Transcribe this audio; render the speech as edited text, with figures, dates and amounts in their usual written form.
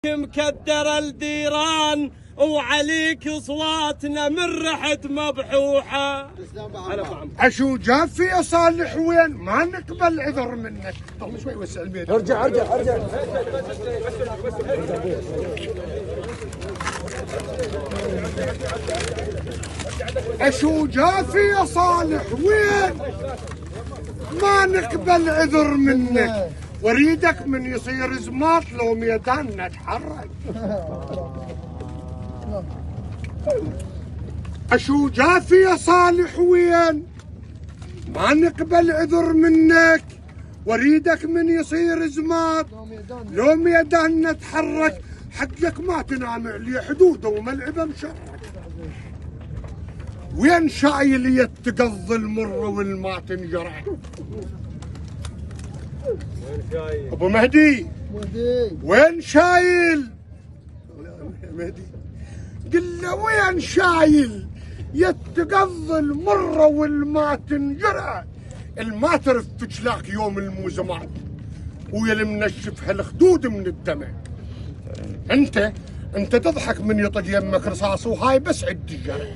مكدر الديران وعليك صواتنا من ريحة مبحوحة. عشو جافي يا صالح وين؟ ما نقبل عذر منك. طول شوي وسع الميدان. ارجع. عشو جافي يا صالح وين؟ ما نقبل عذر منك. وريدك من يصير زماط لو ميداننا تحرك. عشو جافي يا صالح وين؟ ما نقبل عذر منك. وريدك من يصير زماط لو ميداننا تحرك. حقك ما تنام عليه حدوده وملعبه مشرك. وين شايل يتقضي المر والما تنجرح؟ ابو مهدي وين شايل؟ مهدي قل له وين شايل يتقضي المر والما تنجرح؟ الما ترفج لك يوم الموزمات ويا منشف هالخدود من الدمع. انت تضحك من يطق يمك رصاص وهاي بس عد الجرح.